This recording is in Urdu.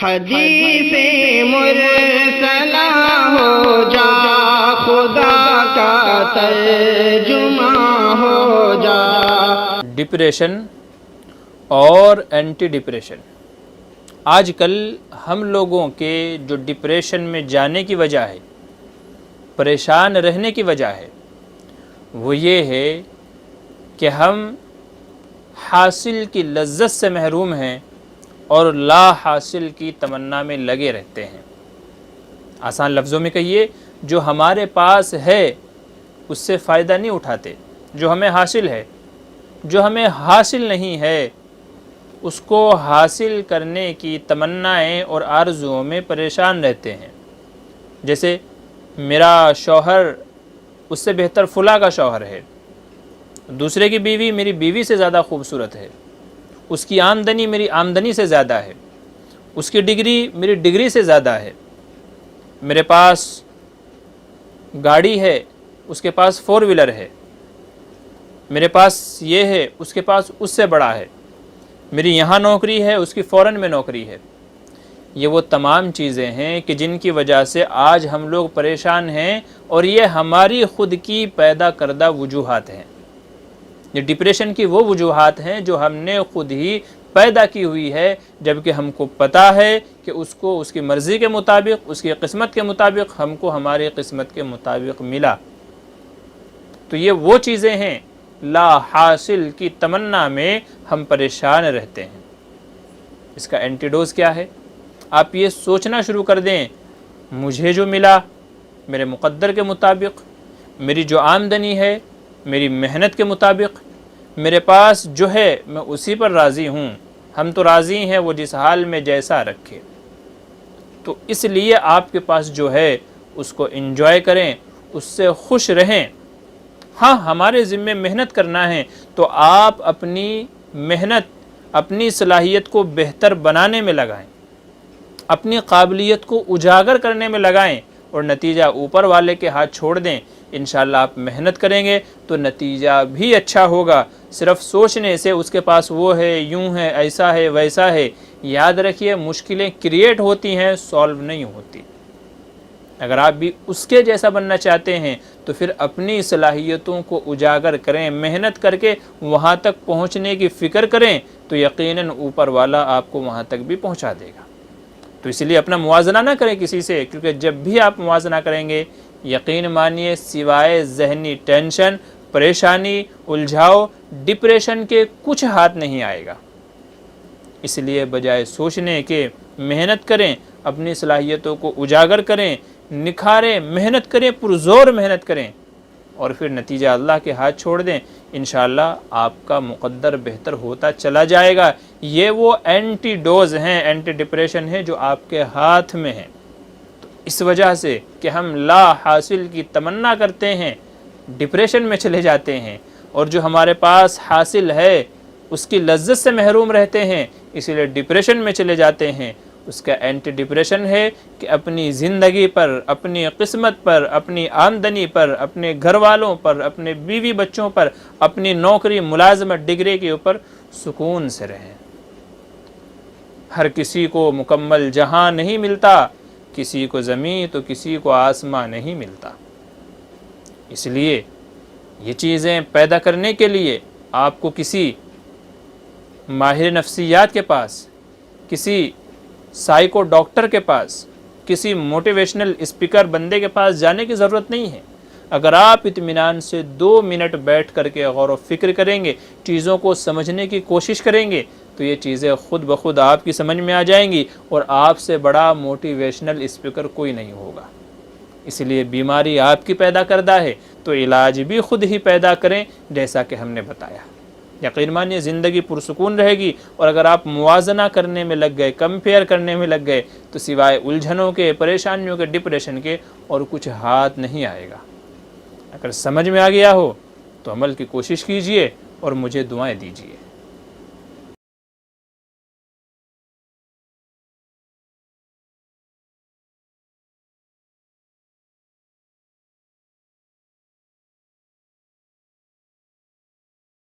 حدیث مرسلہ ہو جا، خدا کا ترجمہ ہو جا۔ ڈپریشن اور اینٹی ڈپریشن، آج کل ہم لوگوں کے جو ڈپریشن میں جانے کی وجہ ہے، پریشان رہنے کی وجہ ہے، وہ یہ ہے کہ ہم حاصل کی لذت سے محروم ہیں اور لا حاصل کی تمنا میں لگے رہتے ہیں۔ آسان لفظوں میں کہیے، جو ہمارے پاس ہے اس سے فائدہ نہیں اٹھاتے، جو ہمیں حاصل ہے۔ جو ہمیں حاصل نہیں ہے اس کو حاصل کرنے کی تمنائیں اور آرزوؤں میں پریشان رہتے ہیں۔ جیسے میرا شوہر اس سے بہتر فلاں کا شوہر ہے، دوسرے کی بیوی میری بیوی سے زیادہ خوبصورت ہے، اس کی آمدنی میری آمدنی سے زیادہ ہے، اس کی ڈگری میری ڈگری سے زیادہ ہے، میرے پاس گاڑی ہے، اس کے پاس فور ویلر ہے، میرے پاس یہ ہے، اس کے پاس اس سے بڑا ہے، میری یہاں نوکری ہے، اس کی فورن میں نوکری ہے۔ یہ وہ تمام چیزیں ہیں کہ جن کی وجہ سے آج ہم لوگ پریشان ہیں، اور یہ ہماری خود کی پیدا کردہ وجوہات ہیں۔ یہ ڈپریشن کی وہ وجوہات ہیں جو ہم نے خود ہی پیدا کی ہوئی ہے، جبکہ ہم کو پتہ ہے کہ اس کو اس کی مرضی کے مطابق، اس کی قسمت کے مطابق، ہم کو ہماری قسمت کے مطابق ملا۔ تو یہ وہ چیزیں ہیں، لا حاصل کی تمنا میں ہم پریشان رہتے ہیں۔ اس کا اینٹیڈوز کیا ہے؟ آپ یہ سوچنا شروع کر دیں، مجھے جو ملا میرے مقدر کے مطابق، میری جو آمدنی ہے میری محنت کے مطابق، میرے پاس جو ہے میں اسی پر راضی ہوں۔ ہم تو راضی ہیں وہ جس حال میں جیسا رکھے۔ تو اس لیے آپ کے پاس جو ہے اس کو انجوائے کریں، اس سے خوش رہیں۔ ہاں، ہمارے ذمے محنت کرنا ہے تو آپ اپنی محنت، اپنی صلاحیت کو بہتر بنانے میں لگائیں، اپنی قابلیت کو اجاگر کرنے میں لگائیں، اور نتیجہ اوپر والے کے ہاتھ چھوڑ دیں۔ انشاءاللہ آپ محنت کریں گے تو نتیجہ بھی اچھا ہوگا۔ صرف سوچنے سے اس کے پاس وہ ہے، یوں ہے، ایسا ہے، ویسا ہے، یاد رکھیے مشکلیں کریٹ ہوتی ہیں، سولو نہیں ہوتی۔ اگر آپ بھی اس کے جیسا بننا چاہتے ہیں تو پھر اپنی صلاحیتوں کو اجاگر کریں، محنت کر کے وہاں تک پہنچنے کی فکر کریں، تو یقیناً اوپر والا آپ کو وہاں تک بھی پہنچا دے گا۔ تو اس لیے اپنا موازنہ نہ کریں کسی سے، کیونکہ جب بھی آپ موازنہ کریں گے، یقین مانیے سوائے ذہنی ٹینشن، پریشانی، الجھاؤ، ڈپریشن کے کچھ ہاتھ نہیں آئے گا۔ اس لیے بجائے سوچنے کے محنت کریں، اپنی صلاحیتوں کو اجاگر کریں، نکھاریں، محنت کریں، پرزور محنت کریں، اور پھر نتیجہ اللہ کے ہاتھ چھوڑ دیں۔ انشاءاللہ آپ کا مقدر بہتر ہوتا چلا جائے گا۔ یہ وہ اینٹی ڈوز ہیں، اینٹی ڈپریشن ہے جو آپ کے ہاتھ میں ہیں۔ تو اس وجہ سے کہ ہم لا حاصل کی تمنا کرتے ہیں، ڈپریشن میں چلے جاتے ہیں، اور جو ہمارے پاس حاصل ہے اس کی لذت سے محروم رہتے ہیں، اسی لیے ڈپریشن میں چلے جاتے ہیں۔ اس کا اینٹی ڈپریشن ہے کہ اپنی زندگی پر، اپنی قسمت پر، اپنی آمدنی پر، اپنے گھر والوں پر، اپنے بیوی بچوں پر، اپنی نوکری، ملازمت، ڈگری کے اوپر سکون سے رہیں۔ ہر کسی کو مکمل جہاں نہیں ملتا، کسی کو زمین تو کسی کو آسمان نہیں ملتا۔ اس لیے یہ چیزیں پیدا کرنے کے لیے آپ کو کسی ماہر نفسیات کے پاس، کسی سائیکو ڈاکٹر کے پاس، کسی موٹیویشنل اسپیکر بندے کے پاس جانے کی ضرورت نہیں ہے۔ اگر آپ اطمینان سے 2 منٹ بیٹھ کر کے غور و فکر کریں گے، چیزوں کو سمجھنے کی کوشش کریں گے، تو یہ چیزیں خود بخود آپ کی سمجھ میں آ جائیں گی، اور آپ سے بڑا موٹیویشنل اسپیکر کوئی نہیں ہوگا۔ اس لیے بیماری آپ کی پیدا کردہ ہے تو علاج بھی خود ہی پیدا کریں، جیسا کہ ہم نے بتایا۔ یقین مانیے زندگی پرسکون رہے گی، اور اگر آپ موازنہ کرنے میں لگ گئے، کمپیئر کرنے میں لگ گئے، تو سوائے الجھنوں کے، پریشانیوں کے، ڈپریشن کے اور کچھ ہاتھ نہیں آئے گا۔ اگر سمجھ میں آ گیا ہو تو عمل کی کوشش کیجئے اور مجھے دعائیں دیجئے۔